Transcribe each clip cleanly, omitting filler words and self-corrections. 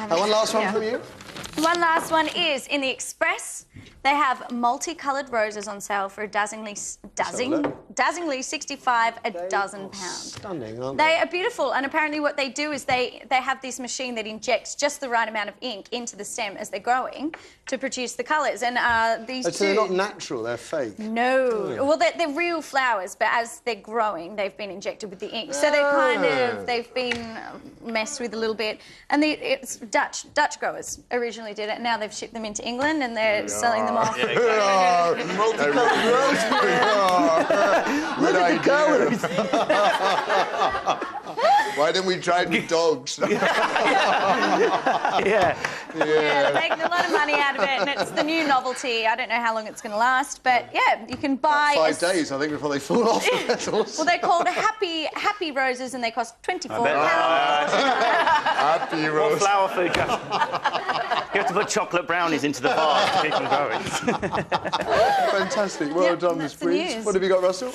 One last one from you. One last one is, in the Express, they have multicoloured roses on sale for a dazzingly 65 a dozen pounds. Stunning, aren't They are beautiful, and apparently what they do is they have this machine that injects just the right amount of ink into the stem as they're growing to produce the colours. And these So they're not natural, they're fake? No. Oh. Well, they're real flowers, but as they're growing, they've been injected with the ink. So they've been messed with a little bit. And it's Dutch growers originally did it, and now they've shipped them into England and they're selling them off. Multicoloured roses. Look at the colours. Why didn't we try the dogs? Yeah, they're making a lot of money out of it, and it's the new novelty. I don't know how long it's going to last, but yeah, you can buy... 5 days, I think, before they fall off. Well, they're called happy roses, and they cost £24. Happy roses. What flower food? You have to put chocolate brownies into the vase to keep them growing. Fantastic. Well done, Miss Breeze. What have you got, Russell?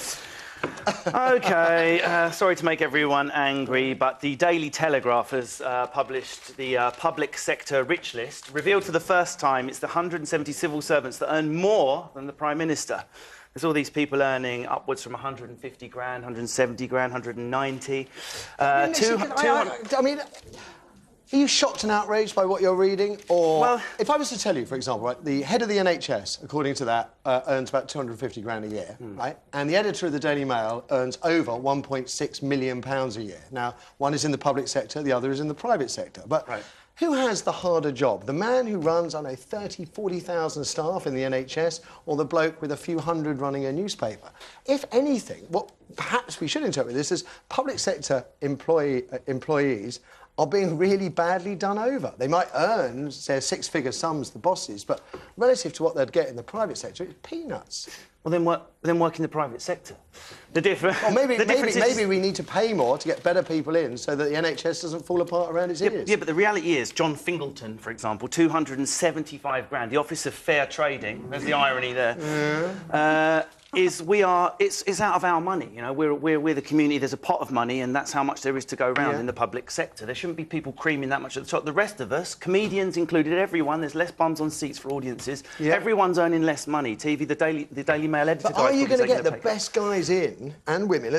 OK, sorry to make everyone angry, but the Daily Telegraph has published the public sector rich list, revealed for the first time it's the 170 civil servants that earn more than the Prime Minister. There's all these people earning upwards from 150 grand, 170 grand, 190. I mean, are you shocked and outraged by what you're reading? Or, well, if I was to tell you, for example, right, the head of the NHS, according to that, earns about 250 grand a year, right? And the editor of the Daily Mail earns over 1.6 million pounds a year. Now, one is in the public sector, the other is in the private sector. But who has the harder job? The man who runs, I know, 30, 40,000 staff in the NHS, or the bloke with a few hundred running a newspaper? If anything, what perhaps we should interpret this as public sector employees are being really badly done over. They might earn, say, six-figure sums, the bosses, but relative to what they'd get in the private sector, it's peanuts. Well, then work in the private sector. The difference... Or maybe we need to pay more to get better people in so that the NHS doesn't fall apart around its ears. Yeah, but the reality is, John Fingleton, for example, 275 grand. The Office of Fair Trading, there's the irony there, it's out of our money, you know. We're the community, there's a pot of money, and that's how much there is to go round in the public sector. There shouldn't be people creaming that much at the top. The rest of us, comedians included, everyone, there's less bums on seats for audiences. Everyone's earning less money. TV, the Daily Mail editor... But are you going to get the best guys in, and women,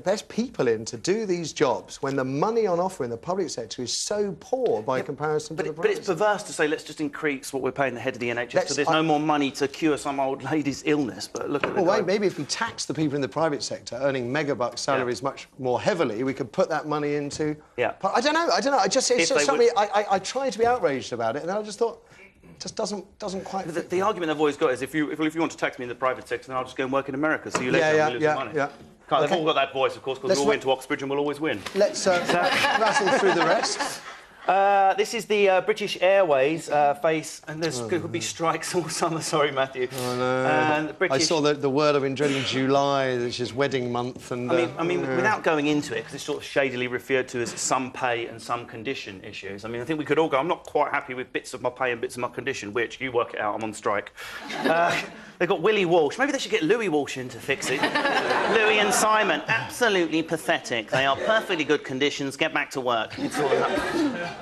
best people in, to do these jobs when the money on offer in the public sector is so poor by comparison to the private? But it's perverse to say, let's just increase what we're paying the head of the NHS so there's no more money to cure some old lady's illness. But look at the maybe if we tax the people in the private sector earning megabucks salaries much more heavily, we could put that money into... I don't know. It's just something... I tried to be outraged about it, and then I just thought... It just doesn't quite fit. The argument I've always got is if you want to tax me in the private sector, then I'll just go and work in America, so you later lose money. They've all got that voice, of course, because we all went to Oxbridge and we'll always win. Let's rattle through the rest. This is the British Airways face, and there's could be strikes all summer. Sorry, Matthew. Oh, no. And the British... I saw the word I've been dreading, July, which is wedding month, and... I mean, without going into it, because it's sort of shadily referred to as some pay and some condition issues. I mean, I think we could all go, I'm not quite happy with bits of my pay and bits of my condition, which, you work it out, I'm on strike. They've got Willie Walsh. Maybe they should get Louis Walsh in to fix it. Louis and Simon, absolutely pathetic. They are perfectly good conditions. Get back to work. It's all that.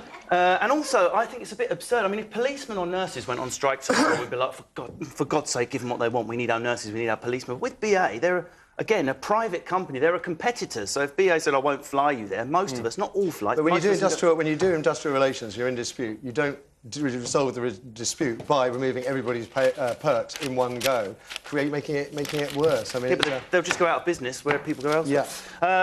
And also, I think it's a bit absurd. I mean, if policemen or nurses went on strike tomorrow, we'd be like, for God's sake, give them what they want. We need our nurses, we need our policemen. With BA, they're, again, a private company. They're a competitor. So if BA said, I won't fly you there, most of us, not all flights... But when you do industrial relations, you're in dispute. You don't resolve the dispute by removing everybody's perks in one go, making it worse. I mean, but they'll just go out of business where people go elsewhere.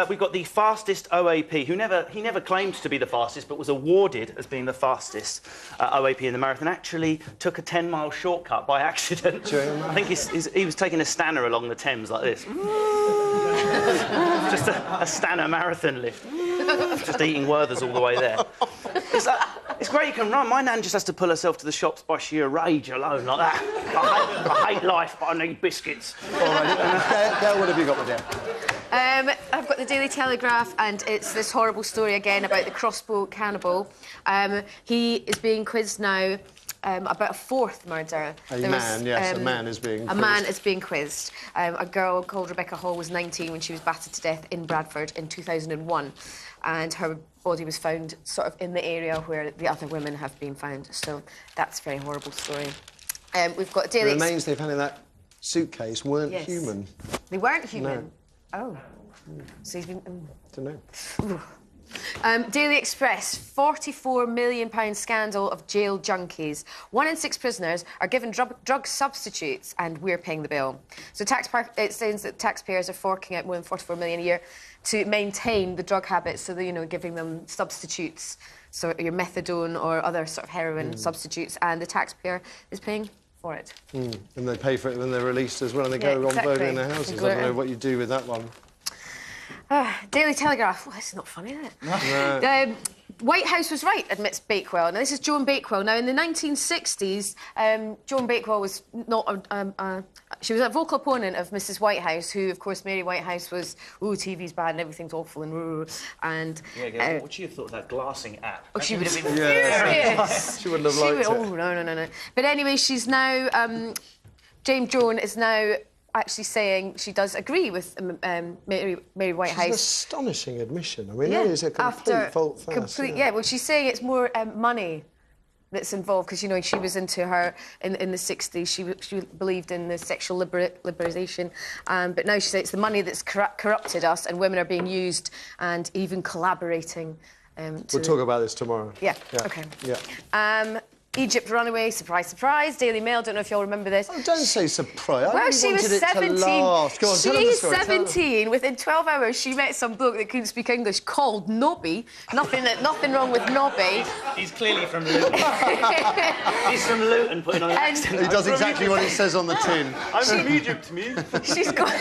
We've got the fastest OAP, he never claimed to be the fastest, but was awarded as being the fastest OAP in the marathon. Actually took a 10-mile shortcut by accident. I think he was taking a stanner along the Thames like this. Just a stanner marathon lift. Just eating Werthers all the way there. It's great you can run. My nan just has to pull herself to the shops by sheer rage alone, like that. I hate life, but I need biscuits. All right, Gail, what have you got, my dear? I've got the Daily Telegraph, and it's this horrible story again about the crossbow cannibal. He is being quizzed now about a fourth murder. A man is being quizzed. A man is being quizzed. A girl called Rebecca Hall was 19 when she was battered to death in Bradford in 2001. And her body was found sort of in the area where the other women have been found. So that's a very horrible story. We've got Daily... The remains they found in that suitcase weren't human. They weren't human? No. Oh. So he's been... Don't know. Ooh. Daily Express, £44 million scandal of jail junkies. 1 in 6 prisoners are given drug substitutes and we're paying the bill. So it says that taxpayers are forking out more than £44 million a year to maintain the drug habits, so that, you know, giving them substitutes, so your methadone or other sort of heroin substitutes, and the taxpayer is paying for it. And they pay for it when they're released as well, and they go on burgling their houses. I don't know what you do with that one. Daily Telegraph. Well, this is not funny, is it? No. White House was right, admits Bakewell. Now, this is Joan Bakewell. Now, in the 1960s, Joan Bakewell was not she was a vocal opponent of Mrs Whitehouse, who, of course, Mary Whitehouse was, oh, TV's bad and everything's awful and... Yeah, what would she have thought of that glassing app? Oh, she would have been furious. She wouldn't have liked it. Oh, no. But anyway, she's now... James Joan is now... actually saying she does agree with Mary Whitehouse. It's an astonishing admission. I mean, that is a complete fault-fast. Well, she's saying it's more money that's involved, because, you know, she was into her in the 60s. She believed in the sexual liberalisation, but now she says it's the money that's corrupted us, and women are being used and even collaborating. We'll talk about this tomorrow. Yeah. OK. Yeah. Egypt runaway, surprise, surprise. Daily Mail, don't know if you all remember this. Oh, don't say surprise. Well, she was 17. Go on, She's 17. Within 12 hours, she met some bloke that couldn't speak English called Nobby. Nothing wrong with Nobby. He's clearly from Luton. He's from Luton, putting on an accent. He does exactly what it says on the tin. I'm from Egypt, me. She's got...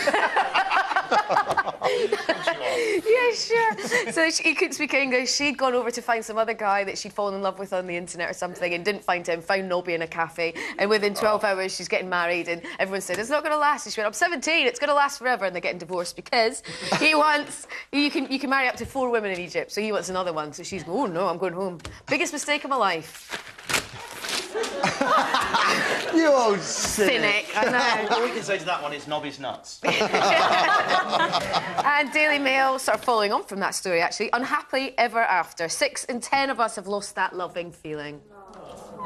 Yeah, sure. So he couldn't speak English. She'd gone over to find some other guy that she'd fallen in love with on the internet or something, and didn't find him, found Nobby in a cafe, and within 12 hours she's getting married, and everyone said, it's not going to last. And she went, I'm 17, it's going to last forever, and they're getting divorced because he wants... You can marry up to 4 women in Egypt, so he wants another one. So she's going, oh, no, I'm going home. Biggest mistake of my life. You old cynic. I know. All we can say to that one is Nobby's nuts. And Daily Mail, sort of following on from that story, actually, unhappily ever after. 6 in 10 of us have lost that loving feeling.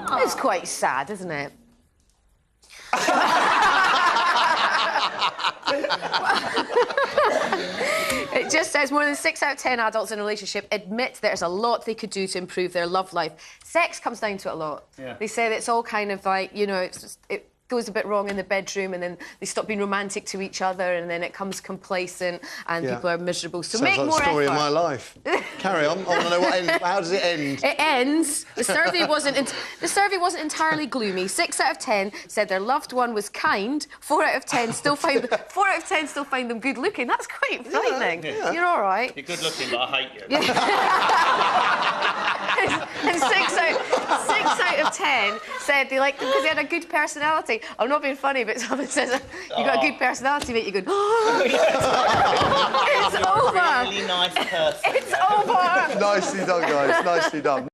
Oh. It's quite sad, isn't it? It just says more than 6 out of 10 adults in a relationship admit there's a lot they could do to improve their love life. Sex comes down to it a lot. Yeah. They say that it's all kind of like, you know, it goes a bit wrong in the bedroom, and then they stop being romantic to each other, and then it comes complacent, and people are miserable. So make more effort. Sounds like the story of my life. Carry on. I want to know how does it end? It ends. The survey wasn't entirely gloomy. 6 out of 10 said their loved one was kind. 4 out of 10 still find them good looking. That's quite frightening. Yeah. You're all right. You're good looking, but I hate you. And 6 out of 10 said they liked them because they had a good personality. I'm not being funny, but someone says, you've got a good personality, mate. You go, oh, it's over. Really nice person. It's over. Nicely done, guys. Nicely done.